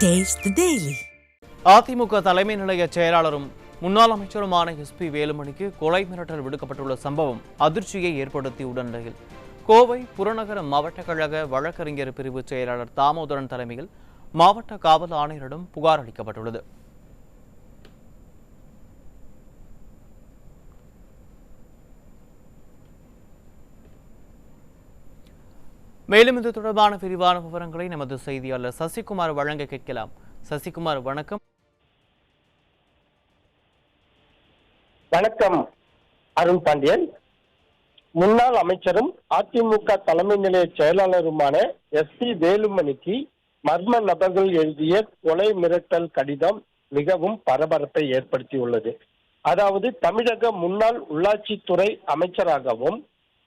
Taste the Daily. AIADMK தலைமை நிலைய செயலாளரும் முன்னாள் அமைச்சருமான எஸ்பி வேலுமணிக்கு கொலை மிரட்டல் விடுக்கப்பட்டுள்ள சம்பவம் அதிர்ச்சியை ஏற்படுத்தியுள்ள நிலையில் கோவை புறநகர மாவட்ட கழக வழக்கறிஞர் பிரிவு செயலாளர் தாமோதரன் தலைமையில் மாவட்ட காவல் ஆணையரிடம் புகார் அளிக்கப்பட்டுள்ளது. மேலும் இது தொடர்பான விரிவான விவரங்களை நமது செய்தியாளர் சசிகுமார் வழங்க கேட்கலாம். சசிகுமார், வணக்கம். வணக்கம் அருண் பாண்டியன். முன்னாள் அமைச்சரும் அதிமுக தலைமை நிலைய செயலாளருமான எஸ்பி வேலுமணிக்கு மர்ம நபர்கள் எழுதிய கொலை மிரட்டல் கடிதம் மிகவும் பரபரப்பை ஏற்படுத்தியுள்ளது. அதாவது தமிழக முன்னாள் உள்ளாட்சித்துறை அமைச்சராகவும்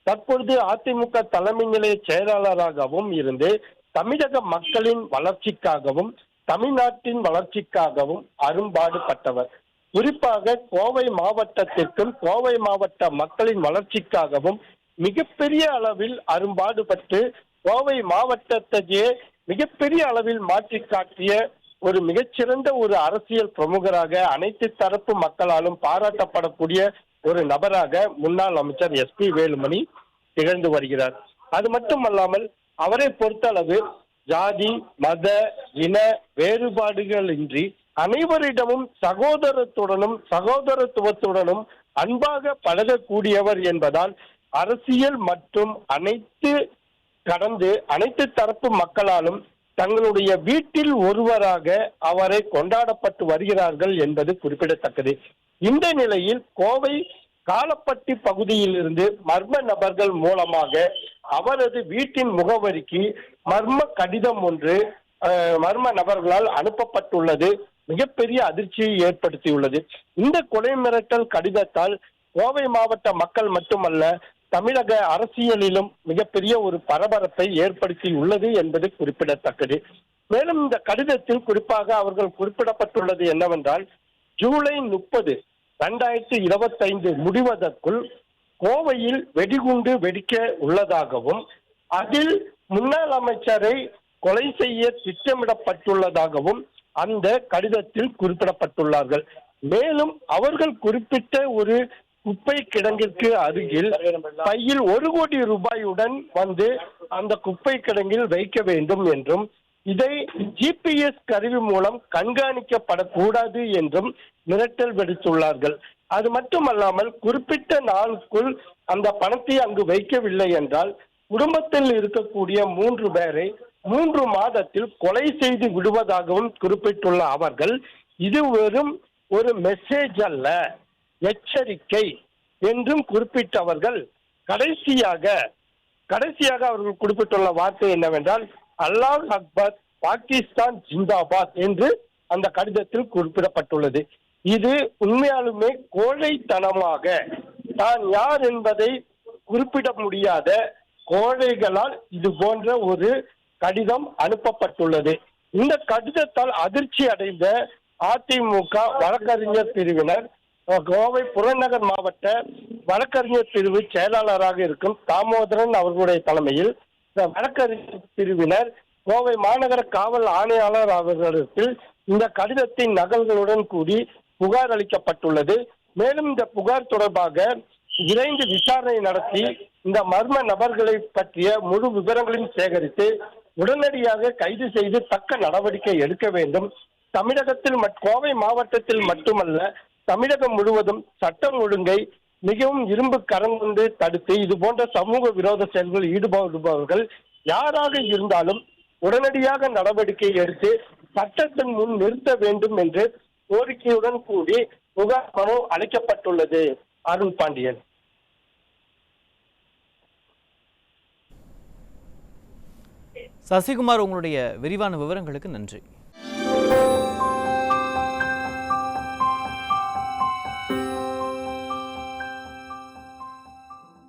தற்பொழுது அதிமுக தலைமை நிலைய செயலாளராகவும் இருந்து தமிழக மக்களின் வளர்ச்சிக்காகவும் தமிழ்நாட்டின் வளர்ச்சிக்காகவும் அரும்பாடுபட்டவர். குறிப்பாக கோவை மாவட்டத்திற்கும் கோவை மாவட்ட மக்களின் வளர்ச்சிக்காகவும் மிகப்பெரிய அளவில் அரும்பாடுபட்டு கோவை மாவட்டத்தையே மிகப்பெரிய அளவில் மாற்றி காட்டிய ஒரு மிகச்சிறந்த ஒரு அரசியல் பிரமுகராக அனைத்து தரப்பு மக்களாலும் பாராட்டப்படக்கூடிய ஒரு நபராக முன்னாள் அமைச்சர் எஸ்பி வேலுமணி திகழ்ந்து வருகிறார். அது மட்டுமல்லாமல் அவரை பொறுத்தளவு ஜாதி மத இன வேறுபாடுகள் இன்றி அனைவரிடமும் சகோதரத்துவத்துடனும் அன்பாக பழகக்கூடியவர் என்பதால் அரசியல் மற்றும் அனைத்து தரப்பு மக்களாலும் தங்களுடைய வீட்டில் ஒருவராக அவரை கொண்டாடப்பட்டு வருகிறார்கள் என்பது குறிப்பிடத்தக்கது. இந்த நிலையில் கோவை காலப்பட்டி பகுதியில் இருந்து மர்ம நபர்கள் மூலமாக அவரது வீட்டின் முகவரிக்கு மர்ம கடிதம் ஒன்று மர்ம நபர்களால் அனுப்பப்பட்டுள்ளது மிகப்பெரிய அதிர்ச்சியை ஏற்படுத்தியுள்ளது. இந்த கொலை மிரட்டல் கடிதத்தால் கோவை மாவட்ட மக்கள் மட்டுமல்ல தமிழக அரசியலிலும் மிகப்பெரிய ஒரு பரபரப்பை ஏற்படுத்தி உள்ளது என்பது குறிப்பிடத்தக்கது. மேலும் இந்த கடிதத்தில் குறிப்பாக அவர்கள் குறிப்பிடப்பட்டுள்ளது என்னவென்றால், ஜூலை 30, 2025 முடிவதற்குள் கோவையில் வெடிகுண்டு வெடிக்க உள்ளதாகவும் அதில் முன்னாள் அமைச்சரை கொலை செய்ய திட்டமிடப்பட்டுள்ளதாகவும் அந்த கடிதத்தில் குறிப்பிடப்பட்டுள்ளார்கள். மேலும் அவர்கள் குறிப்பிட்ட ஒரு குப்பை கிடங்கிற்கு அருகில் பையில் 1 கோடி ரூபாயுடன் வந்து அந்த குப்பை கிடங்கில் வைக்க வேண்டும் என்றும் இதை GPS கருவி மூலம் கண்காணிக்கப்படக்கூடாது என்றும் மிரட்டல் விடுத்துள்ளார்கள். அது மட்டுமல்லாமல் குறிப்பிட்ட நாளுக்குள் அந்த பணத்தை அங்கு வைக்கவில்லை என்றால் குடும்பத்தில் இருக்கக்கூடிய 3 பேரை 3 மாதத்தில் கொலை செய்து விடுவதாகவும் குறிப்பிட்டுள்ள அவர்கள் இது வெறும் ஒரு மெசேஜ் அல்ல, எச்சரிக்கை என்றும் குறிப்பிட்டவர்கள் கடைசியாக அவர்கள் குறிப்பிட்டுள்ள வார்த்தை என்னவென்றால், அல்லாஹ் அக்பர், பாகிஸ்தான் ஜிந்தாபாத் என்று அந்த கடிதத்தில் குறிப்பிடப்பட்டுள்ளது. இது உண்மையாலுமே கோழைத்தனமாக தான் யார் என்பதை குறிப்பிட முடியாத கோழைகளால் இது போன்ற ஒரு கடிதம் அனுப்பப்பட்டுள்ளது. இந்த கடிதத்தால் அதிர்ச்சி அடைந்த அதிமுக வழக்கறிஞர் பிரிவினர் கோவை புறநகர் மாவட்ட வழக்கறிஞர் பிரிவு செயலாளராக இருக்கும் தாமோதரன் அவர்களுடைய தலைமையில் வழக்கறிஞர் பிரிவினர் கோவை மாநகர காவல் ஆணையாளர் அவர்களுக்கு இந்த கடிதத்தின் நகல்களுடன் கூடி புகார் அளிக்கப்பட்டுள்ளது. மேலும் இந்த புகார் தொடர்பாக விரைந்து விசாரணை நடத்தி இந்த மர்ம நபர்களை பற்றிய முழு விவரங்களையும் சேகரித்து உடனடியாக கைது செய்து தக்க நடவடிக்கை எடுக்க வேண்டும். தமிழகத்தில் கோவை மாவட்டத்தில் மட்டுமல்ல தமிழகம் முழுவதும் சட்டம் ஒழுங்கை மிகவும் இரும்பு கரம் கொண்டு தடுத்து இது போன்ற சமூக விரோத செயல்களில் ஈடுபடுபவர்கள் யாராக இருந்தாலும் உடனடியாக நடவடிக்கை எடுத்து சட்டத்தின் முன் நிறுத்த வேண்டும் என்று கோரிக்கையுடன் கூடி புகார் மனு அளிக்கப்பட்டுள்ளது. அருண் பாண்டியன். சசிகுமார், உங்களுடைய விரிவான விவரங்களுக்கு நன்றி.